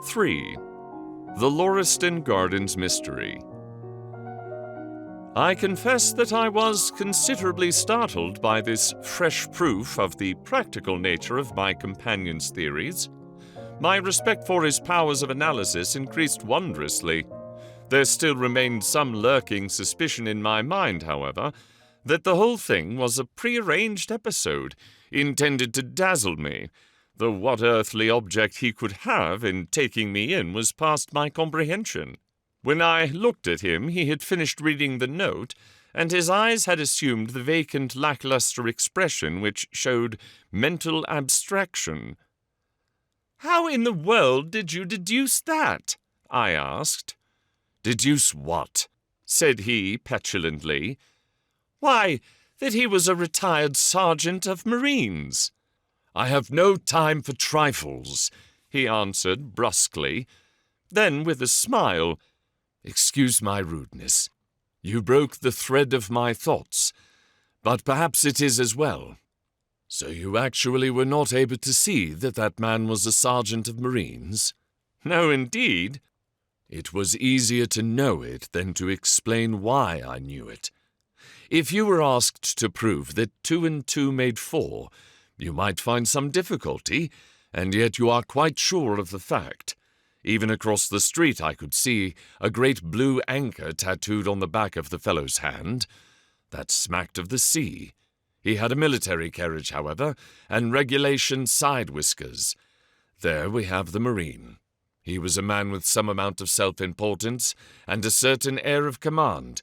3. The Lauriston Gardens Mystery. I confess that I was considerably startled by this fresh proof of the practical nature of my companion's theories. My respect for his powers of analysis increased wondrously. There still remained some lurking suspicion in my mind, however, that the whole thing was a prearranged episode intended to dazzle me, though what earthly object he could have in taking me in was past my comprehension. When I looked at him, he had finished reading the note, and his eyes had assumed the vacant, lackluster expression which showed mental abstraction. "How in the world did you deduce that?" I asked. "Deduce what?" said he petulantly. "Why, that he was a retired sergeant of Marines." "I have no time for trifles," he answered brusquely. Then, with a smile, "Excuse my rudeness. You broke the thread of my thoughts, but perhaps it is as well. So you actually were not able to see that that man was a sergeant of Marines?" "No, indeed." "It was easier to know it than to explain why I knew it. If you were asked to prove that 2 and 2 made 4, you might find some difficulty, and yet you are quite sure of the fact. Even across the street I could see a great blue anchor tattooed on the back of the fellow's hand. That smacked of the sea. He had a military carriage, however, and regulation side whiskers. There we have the Marine. He was a man with some amount of self-importance and a certain air of command.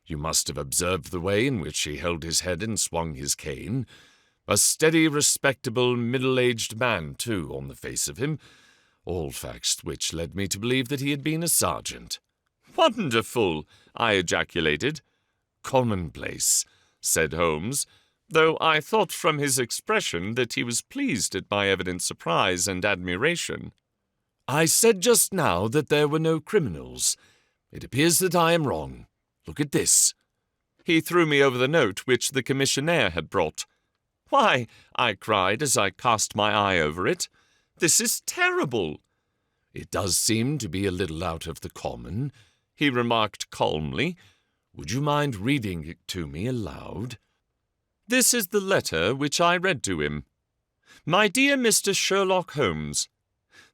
You must have observed the way in which he held his head and swung his cane. A steady, respectable, middle-aged man, too, on the face of him. All facts which led me to believe that he had been a sergeant." "Wonderful!" I ejaculated. "Commonplace," said Holmes, though I thought from his expression that he was pleased at my evident surprise and admiration. "I said just now that there were no criminals. It appears that I am wrong. Look at this." He threw me over the note which the commissionaire had brought. "Why," I cried as I cast my eye over it, "this is terrible." "It does seem to be a little out of the common," he remarked calmly. "Would you mind reading it to me aloud?" This is the letter which I read to him. "My dear Mr. Sherlock Holmes,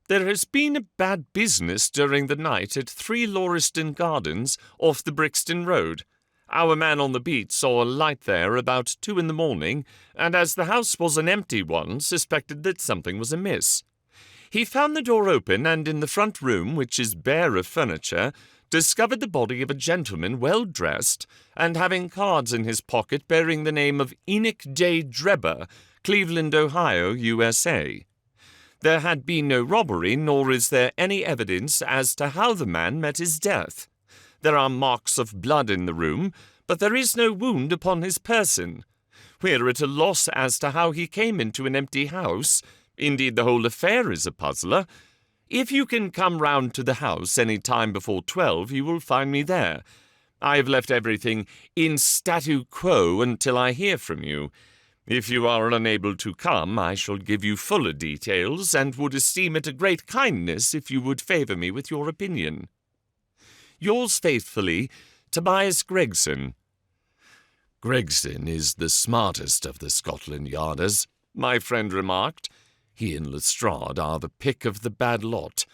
there has been a bad business during the night at 3 Lauriston Gardens off the Brixton Road. Our man on the beat saw a light there about 2 in the morning, and as the house was an empty one, suspected that something was amiss. He found the door open, and in the front room, which is bare of furniture, discovered the body of a gentleman well dressed, and having cards in his pocket bearing the name of Enoch Drebber, Cleveland, Ohio, USA. There had been no robbery, nor is there any evidence as to how the man met his death. There are marks of blood in the room, but there is no wound upon his person. We're at a loss as to how he came into an empty house. Indeed, the whole affair is a puzzler. If you can come round to the house any time before 12, you will find me there. I have left everything in statu quo until I hear from you. If you are unable to come, I shall give you fuller details, and would esteem it a great kindness if you would favour me with your opinion. Yours faithfully, Tobias Gregson." "Gregson is the smartest of the Scotland Yarders," my friend remarked. "He and Lestrade are the pick of the bad lot.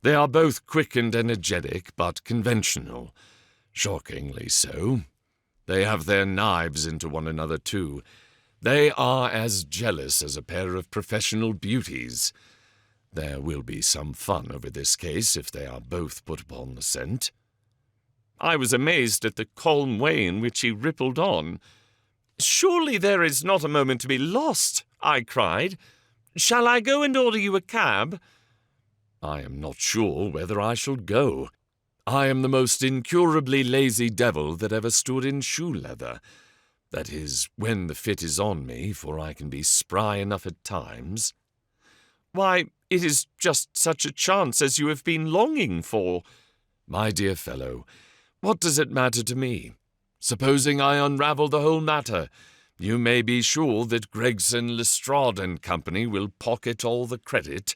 They are both quick and energetic, but conventional. Shockingly so. They have their knives into one another, too. They are as jealous as a pair of professional beauties. There will be some fun over this case if they are both put upon the scent." I was amazed at the calm way in which he rippled on. "Surely there is not a moment to be lost," I cried. "Shall I go and order you a cab?" "I am not sure whether I shall go. I am the most incurably lazy devil that ever stood in shoe leather. That is, when the fit is on me, for I can be spry enough at times." "Why, it is just such a chance as you have been longing for." "My dear fellow, what does it matter to me? Supposing I unravel the whole matter, you may be sure that Gregson, Lestrade and Company will pocket all the credit.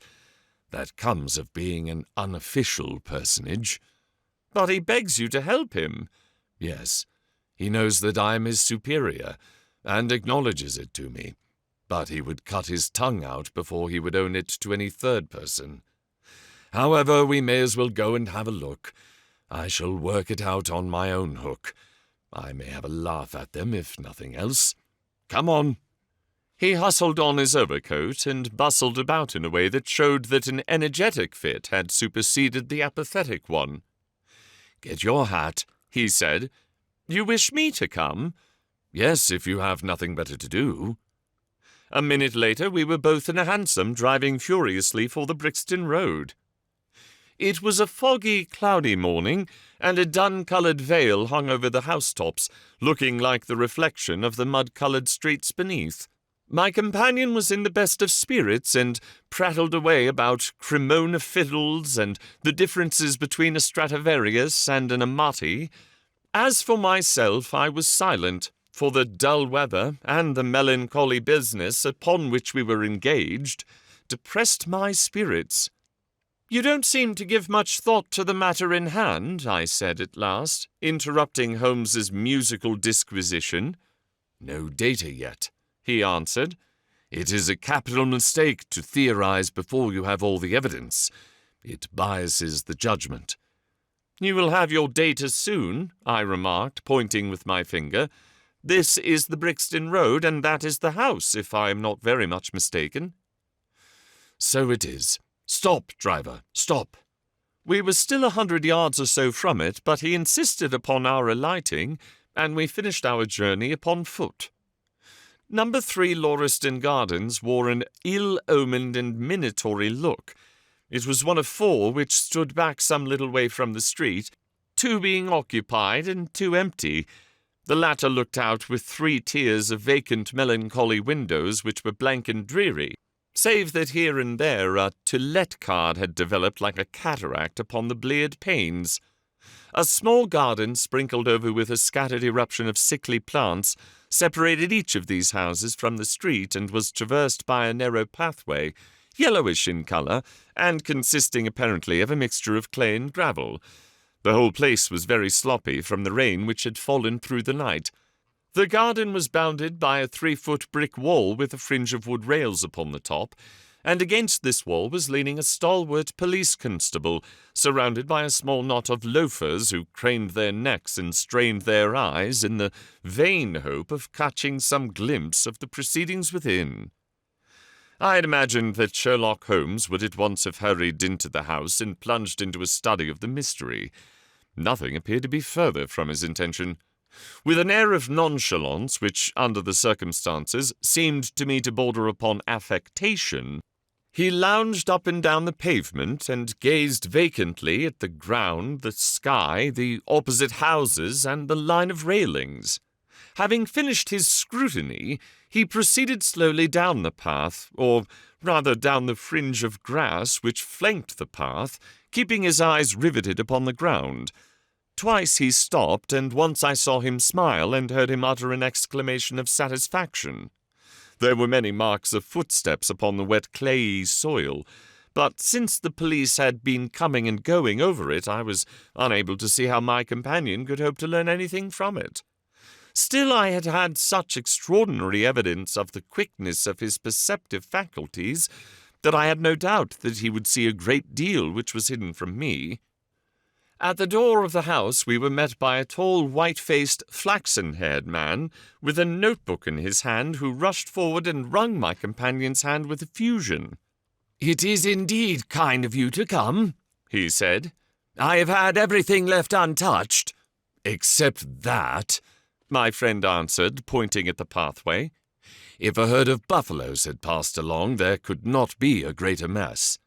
That comes of being an unofficial personage." "But he begs you to help him." "Yes, he knows that I am his superior, and acknowledges it to me. But he would cut his tongue out before he would own it to any third person. However, we may as well go and have a look. I shall work it out on my own hook. I may have a laugh at them, if nothing else. Come on." He hustled on his overcoat and bustled about in a way that showed that an energetic fit had superseded the apathetic one. "Get your hat," he said. "You wish me to come?" "Yes, if you have nothing better to do." A minute later we were both in a hansom driving furiously for the Brixton Road. It was a foggy, cloudy morning, and a dun-coloured veil hung over the housetops, looking like the reflection of the mud-coloured streets beneath. My companion was in the best of spirits and prattled away about Cremona fiddles and the differences between a Stradivarius and an Amati. As for myself, I was silent, for the dull weather and the melancholy business upon which we were engaged depressed my spirits. "You don't seem to give much thought to the matter in hand," I said at last, interrupting Holmes's musical disquisition. "No data yet," he answered. "It is a capital mistake to theorize before you have all the evidence. It biases the judgment." "You will have your data soon," I remarked, pointing with my finger. "This is the Brixton Road, and that is the house, if I am not very much mistaken." "So it is. Stop, driver, stop." We were still 100 yards or so from it, but he insisted upon our alighting, and we finished our journey upon foot. Number 3 Lauriston Gardens wore an ill-omened and minatory look. It was one of 4 which stood back some little way from the street, 2 being occupied and 2 empty. The latter looked out with 3 tiers of vacant melancholy windows which were blank and dreary, save that here and there a "To Let" card had developed like a cataract upon the bleared panes. A small garden, sprinkled over with a scattered eruption of sickly plants, separated each of these houses from the street and was traversed by a narrow pathway, yellowish in colour, and consisting apparently of a mixture of clay and gravel. The whole place was very sloppy from the rain which had fallen through the night. The garden was bounded by a 3-foot brick wall with a fringe of wood rails upon the top, and against this wall was leaning a stalwart police constable, surrounded by a small knot of loafers who craned their necks and strained their eyes in the vain hope of catching some glimpse of the proceedings within. I had imagined that Sherlock Holmes would at once have hurried into the house and plunged into a study of the mystery. Nothing appeared to be further from his intention. With an air of nonchalance which, under the circumstances, seemed to me to border upon affectation, he lounged up and down the pavement and gazed vacantly at the ground, the sky, the opposite houses, and the line of railings. Having finished his scrutiny, he proceeded slowly down the path, or rather down the fringe of grass which flanked the path, keeping his eyes riveted upon the ground. Twice he stopped, and once I saw him smile and heard him utter an exclamation of satisfaction. There were many marks of footsteps upon the wet clayey soil, but since the police had been coming and going over it, I was unable to see how my companion could hope to learn anything from it. Still, I had had such extraordinary evidence of the quickness of his perceptive faculties that I had no doubt that he would see a great deal which was hidden from me. At the door of the house we were met by a tall, white-faced, flaxen-haired man with a notebook in his hand who rushed forward and wrung my companion's hand with effusion. "It is indeed kind of you to come," he said. "I have had everything left untouched." "Except that," my friend answered, pointing at the pathway. "If a herd of buffaloes had passed along, there could not be a greater mess.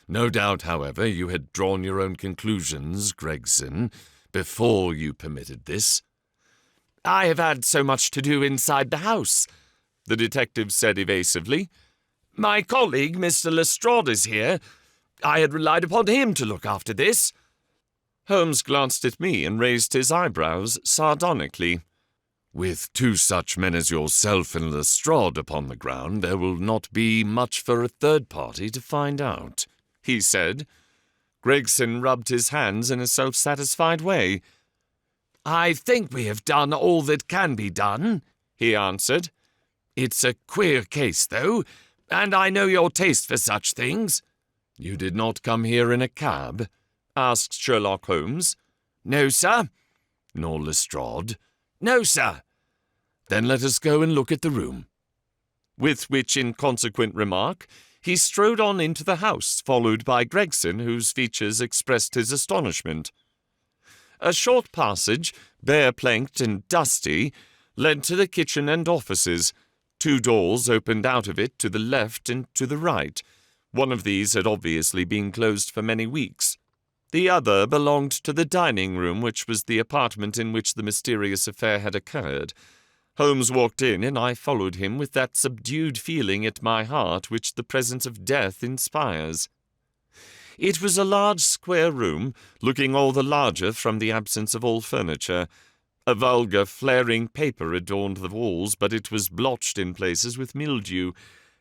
No doubt, however, you had drawn your own conclusions, Gregson, before you permitted this." "I have had so much to do inside the house," the detective said evasively. "My colleague, Mr. Lestrade, is here. I had relied upon him to look after this." Holmes glanced at me and raised his eyebrows sardonically. "With 2 such men as yourself and Lestrade upon the ground, there will not be much for a third party to find out." he said. Gregson rubbed his hands in a self-satisfied way. "I think we have done all that can be done," he answered. "It's a queer case, though, and I know your taste for such things." "You did not come here in a cab?" asked Sherlock Holmes. "No, sir." "Nor Lestrade?" "No, sir." "Then let us go and look at the room." With which inconsequent remark, he strode on into the house, followed by Gregson, whose features expressed his astonishment. A short passage, bare-planked and dusty, led to the kitchen and offices. 2 doors opened out of it to the left and to the right. One of these had obviously been closed for many weeks. The other belonged to the dining-room, which was the apartment in which the mysterious affair had occurred. Holmes walked in, and I followed him with that subdued feeling at my heart which the presence of death inspires. It was a large square room, looking all the larger from the absence of all furniture. A vulgar flaring paper adorned the walls, but it was blotched in places with mildew,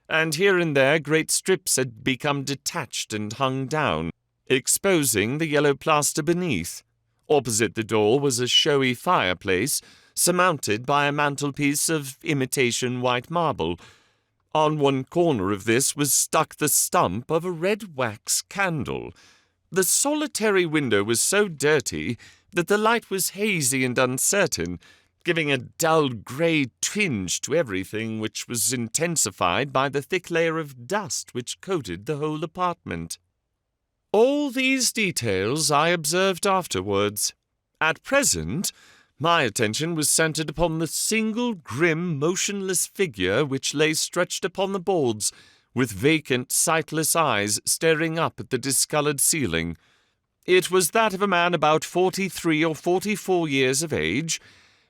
and here and there great strips had become detached and hung down, exposing the yellow plaster beneath. Opposite the door was a showy fireplace, surmounted by a mantelpiece of imitation white marble. On one corner of this was stuck the stump of a red wax candle. The solitary window was so dirty that the light was hazy and uncertain, giving a dull grey tinge to everything, which was intensified by the thick layer of dust which coated the whole apartment. All these details I observed afterwards. At present, my attention was centred upon the single grim, motionless figure which lay stretched upon the boards, with vacant, sightless eyes staring up at the discoloured ceiling. It was that of a man about 43 or 44 years of age,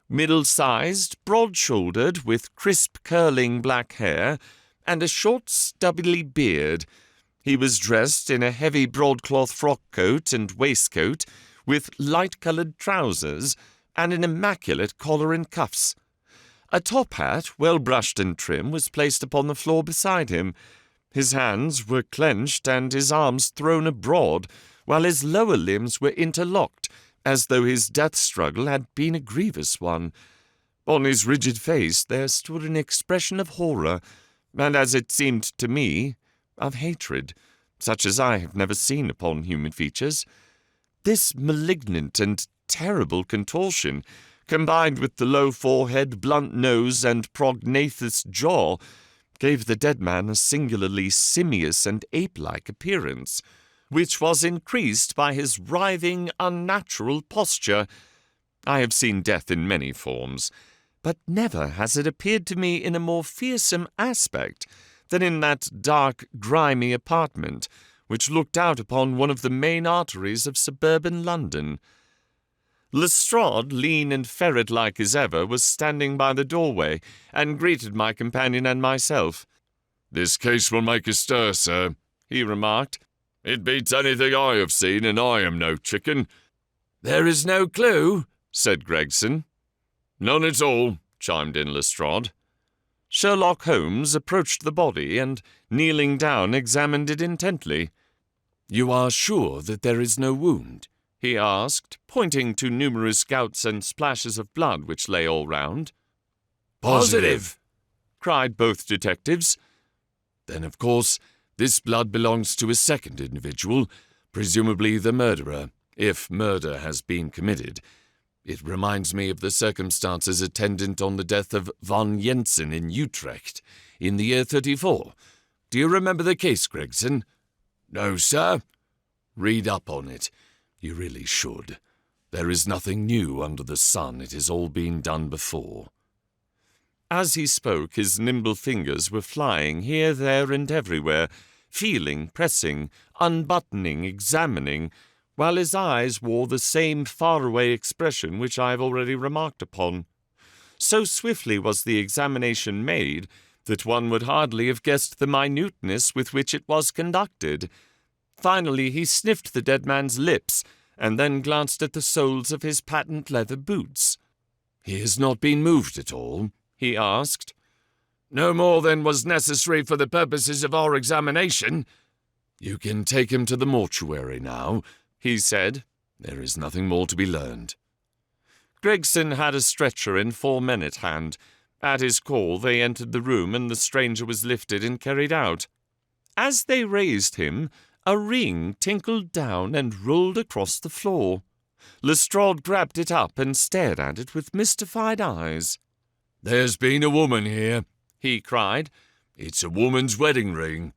middle-sized, broad-shouldered, with crisp, curling black hair, and a short, stubbly beard. He was dressed in a heavy broadcloth frock-coat and waistcoat, with light-coloured trousers, and an immaculate collar and cuffs. A top hat, well brushed and trim, was placed upon the floor beside him. His hands were clenched and his arms thrown abroad, while his lower limbs were interlocked, as though his death struggle had been a grievous one. On his rigid face there stood an expression of horror, and, as it seemed to me, of hatred, such as I have never seen upon human features. This malignant and terrible contortion, combined with the low forehead, blunt nose, and prognathous jaw, gave the dead man a singularly simious and ape-like appearance, which was increased by his writhing, unnatural posture. I have seen death in many forms, but never has it appeared to me in a more fearsome aspect than in that dark, grimy apartment, which looked out upon one of the main arteries of suburban London. Lestrade, lean and ferret-like as ever, was standing by the doorway, and greeted my companion and myself. "This case will make a stir, sir," he remarked. "It beats anything I have seen, and I am no chicken." "There is no clue," said Gregson. "None at all," chimed in Lestrade. Sherlock Holmes approached the body, and, kneeling down, examined it intently. "You are sure that there is no wound?" he asked, pointing to numerous gouts and splashes of blood which lay all round. "Positive!" cried both detectives. "Then, of course, this blood belongs to a second individual, presumably the murderer, if murder has been committed. It reminds me of the circumstances attendant on the death of von Jensen in Utrecht, in the year 34. Do you remember the case, Gregson?" "No, sir." "Read up on it. You really should. There is nothing new under the sun. It has all been done before." As he spoke, his nimble fingers were flying here, there, and everywhere, feeling, pressing, unbuttoning, examining, while his eyes wore the same faraway expression which I have already remarked upon. So swiftly was the examination made that one would hardly have guessed the minuteness with which it was conducted. Finally he sniffed the dead man's lips, and then glanced at the soles of his patent leather boots. "He has not been moved at all?" he asked. "No more than was necessary for the purposes of our examination." "You can take him to the mortuary now," he said. "There is nothing more to be learned." Gregson had a stretcher and 4 men at hand. At his call, they entered the room, and the stranger was lifted and carried out. As they raised him, a ring tinkled down and rolled across the floor. Lestrade grabbed it up and stared at it with mystified eyes. "There's been a woman here," he cried. "It's a woman's wedding ring."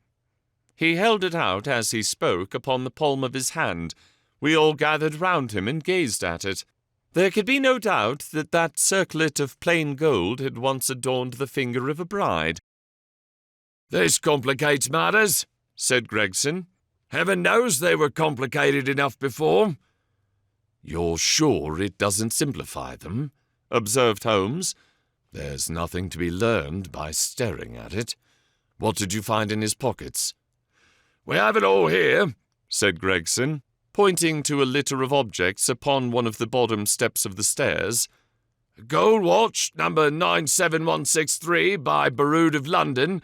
He held it out as he spoke upon the palm of his hand. We all gathered round him and gazed at it. There could be no doubt that that circlet of plain gold had once adorned the finger of a bride. "This complicates matters," said Gregson. "Heaven knows they were complicated enough before." "You're sure it doesn't simplify them?" observed Holmes. "There's nothing to be learned by staring at it. What did you find in his pockets?" "We have it all here," said Gregson, pointing to a litter of objects upon one of the bottom steps of the stairs. "Gold watch, number 97163 by Baroud of London.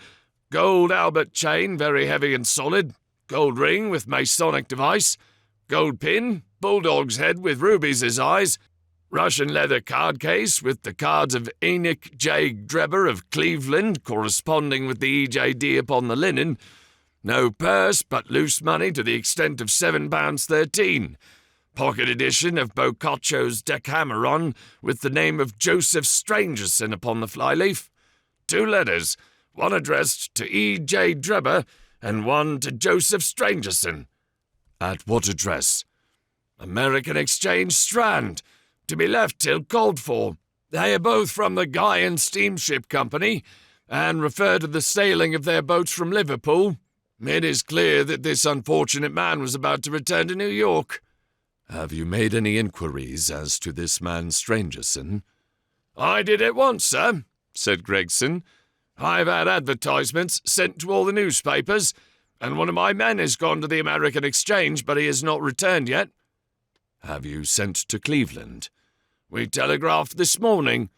Gold Albert chain, very heavy and solid. Gold ring with Masonic device. Gold pin, bulldog's head with rubies as eyes. Russian leather card case with the cards of Enoch Drebber of Cleveland corresponding with the EJD upon the linen. No purse, but loose money to the extent of £7.13. Pocket edition of Boccaccio's Decameron with the name of Joseph Strangerson upon the flyleaf. 2 letters, one addressed to E.J. Drebber and one to Joseph Strangerson." "At what address?" "American Exchange, Strand, to be left till called for. They are both from the Guyan Steamship Company and refer to the sailing of their boats from Liverpool. It is clear that this unfortunate man was about to return to New York." "Have you made any inquiries as to this man Strangerson?" "I did at once, sir," said Gregson. "I've had advertisements sent to all the newspapers, and one of my men has gone to the American Exchange, but he has not returned yet." "Have you sent to Cleveland?" "We telegraphed this morning."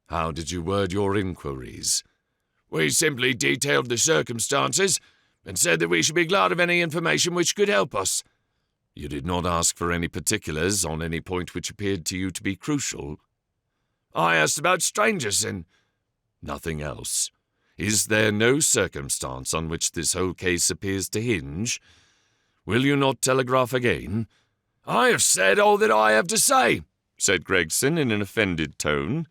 "How did you word your inquiries?" "We simply detailed the circumstances and said that we should be glad of any information which could help us." "You did not ask for any particulars on any point which appeared to you to be crucial?" "I asked about Strangerson." "Nothing else? Is there no circumstance on which this whole case appears to hinge? Will you not telegraph again?" "I have said all that I have to say," said Gregson in an offended tone.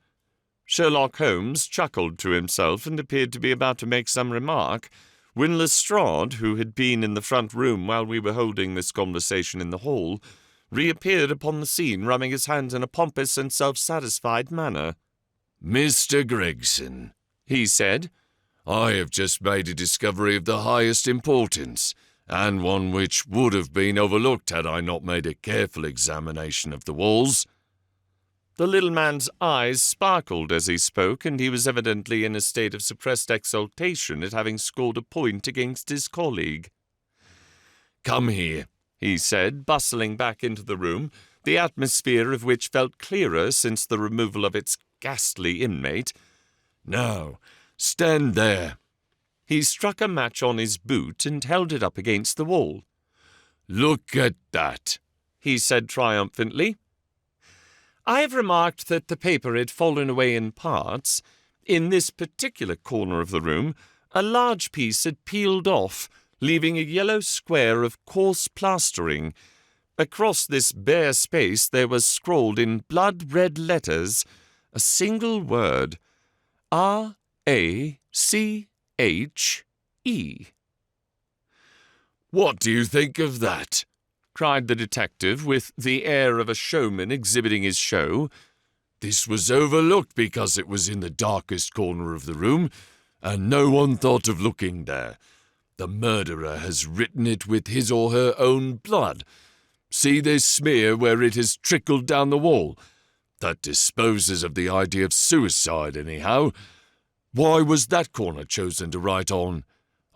Sherlock Holmes chuckled to himself and appeared to be about to make some remark, when Lestrade, who had been in the front room while we were holding this conversation in the hall, reappeared upon the scene, rubbing his hands in a pompous and self-satisfied manner. "Mr. Gregson," he said, "I have just made a discovery of the highest importance, and one which would have been overlooked had I not made a careful examination of the walls." The little man's eyes sparkled as he spoke, and he was evidently in a state of suppressed exultation at having scored a point against his colleague. "Come here," he said, bustling back into the room, the atmosphere of which felt clearer since the removal of its ghastly inmate. "Now, stand there." He struck a match on his boot and held it up against the wall. "Look at that," he said triumphantly. I have remarked that the paper had fallen away in parts. In this particular corner of the room, a large piece had peeled off, leaving a yellow square of coarse plastering. Across this bare space there was scrawled in blood-red letters a single word, RACHE. "What do you think of that?" cried the detective, with the air of a showman exhibiting his show. "This was overlooked because it was in the darkest corner of the room, and no one thought of looking there. The murderer has written it with his or her own blood. See this smear where it has trickled down the wall? That disposes of the idea of suicide, anyhow. Why was that corner chosen to write on?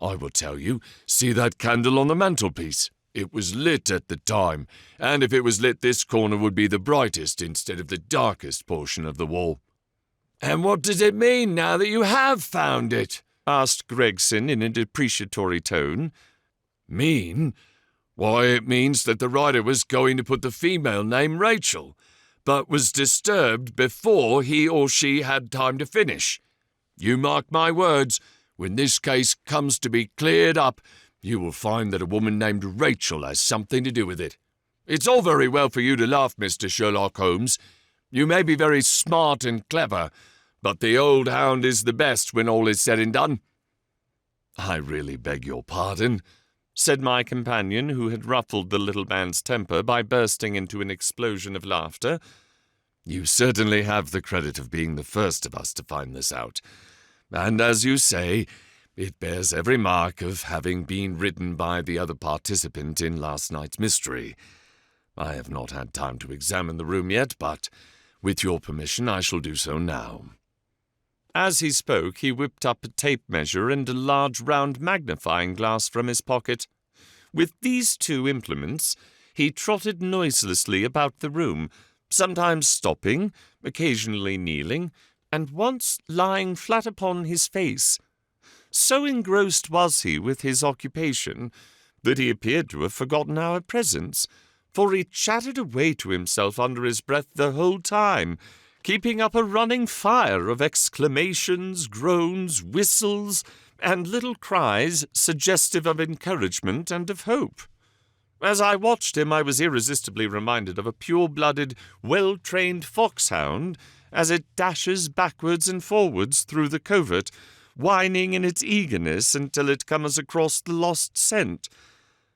I will tell you. See that candle on the mantelpiece? It was lit at the time, and if it was lit, this corner would be the brightest instead of the darkest portion of the wall." "And what does it mean now that you have found it?" asked Gregson in a depreciatory tone. Mean? Why, it means that the writer was going to put the female name Rachel, but was disturbed before he or she had time to finish. You mark my words, when this case comes to be cleared up, you will find that a woman named Rachel has something to do with it. It's all very well for you to laugh, Mr. Sherlock Holmes. You may be very smart and clever, but the old hound is the best when all is said and done." "I really beg your pardon," said my companion, who had ruffled the little man's temper by bursting into an explosion of laughter. "You certainly have the credit of being the first of us to find this out. And as you say, it bears every mark of having been written by the other participant in last night's mystery. I have not had time to examine the room yet, but with your permission I shall do so now." As he spoke, he whipped up a tape measure and a large round magnifying glass from his pocket. With these two implements, he trotted noiselessly about the room, sometimes stopping, occasionally kneeling, and once lying flat upon his face. So engrossed was he with his occupation that he appeared to have forgotten our presence, for he chattered away to himself under his breath the whole time, keeping up a running fire of exclamations, groans, whistles, and little cries suggestive of encouragement and of hope. As I watched him, I was irresistibly reminded of a pure-blooded, well-trained foxhound as it dashes backwards and forwards through the covert, whining in its eagerness until it comes across the lost scent.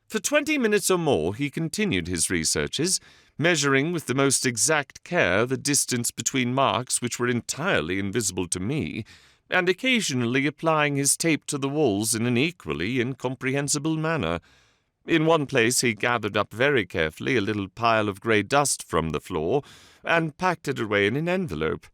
For 20 minutes or more he continued his researches, measuring with the most exact care the distance between marks which were entirely invisible to me, and occasionally applying his tape to the walls in an equally incomprehensible manner. In one place he gathered up very carefully a little pile of grey dust from the floor, and packed it away in an envelope.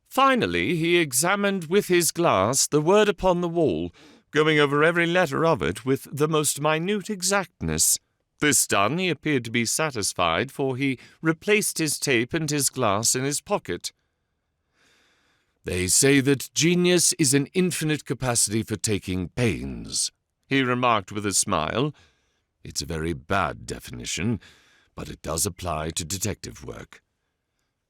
Finally he examined with his glass the word upon the wall, going over every letter of it with the most minute exactness. This done, he appeared to be satisfied, for he replaced his tape and his glass in his pocket. "They say that genius is an infinite capacity for taking pains," he remarked with a smile. "It's a very bad definition, but it does apply to detective work."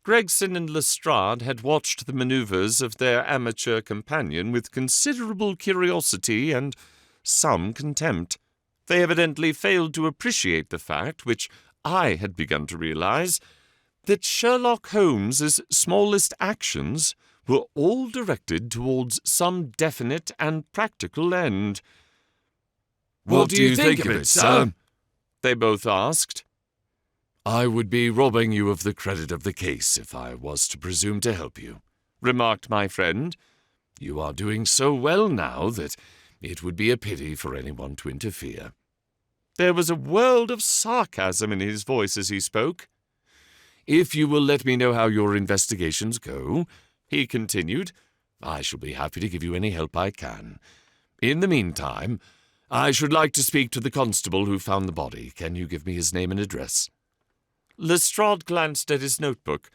Gregson and Lestrade had watched the manoeuvres of their amateur companion with considerable curiosity and some contempt. They evidently failed to appreciate the fact, which I had begun to realize, that Sherlock Holmes's smallest actions were all directed towards some definite and practical end. "What do you think of it, sir?" they both asked. "I would be robbing you of the credit of the case if I was to presume to help you," remarked my friend. "You are doing so well now that it would be a pity for anyone to interfere." There was a world of sarcasm in his voice as he spoke. "If you will let me know how your investigations go," he continued, "I shall be happy to give you any help I can. In the meantime, I should like to speak to the constable who found the body. Can you give me his name and address?" Lestrade glanced at his notebook.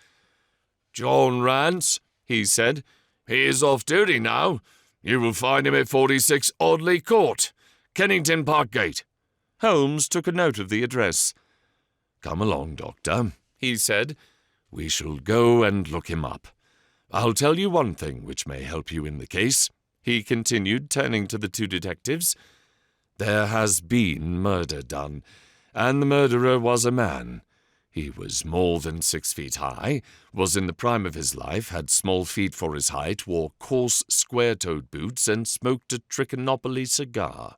"John Rance," he said. "He is off duty now. You will find him at 46 Audley Court, Kennington Park Gate." Holmes took a note of the address. "Come along, Doctor," he said. "We shall go and look him up. I'll tell you one thing which may help you in the case," he continued, turning to the two detectives. "There has been murder done, and the murderer was a man. He was more than 6 feet high, was in the prime of his life, had small feet for his height, wore coarse square-toed boots, and smoked a Trichinopoly cigar.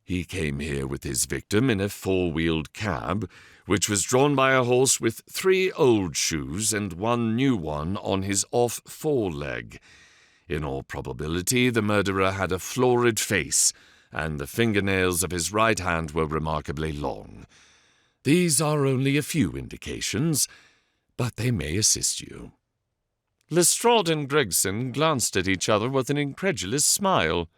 He came here with his victim in a 4-wheeled cab, which was drawn by a horse with 3 old shoes and 1 new one on his off foreleg. In all probability, the murderer had a florid face, and the fingernails of his right hand were remarkably long. These are only a few indications, but they may assist you." Lestrade and Gregson glanced at each other with an incredulous smile.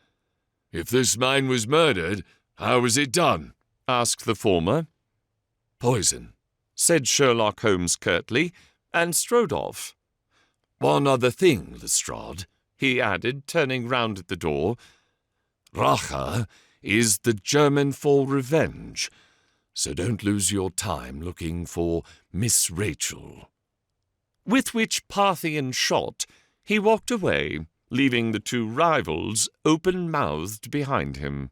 "If this man was murdered, how was it done?" asked the former. "Poison," said Sherlock Holmes curtly, and strode off. "One other thing, Lestrade," he added, turning round at the door. "RACHE is the German for revenge, so don't lose your time looking for Miss Rachel." With which Parthian shot, he walked away, leaving the two rivals open-mouthed behind him.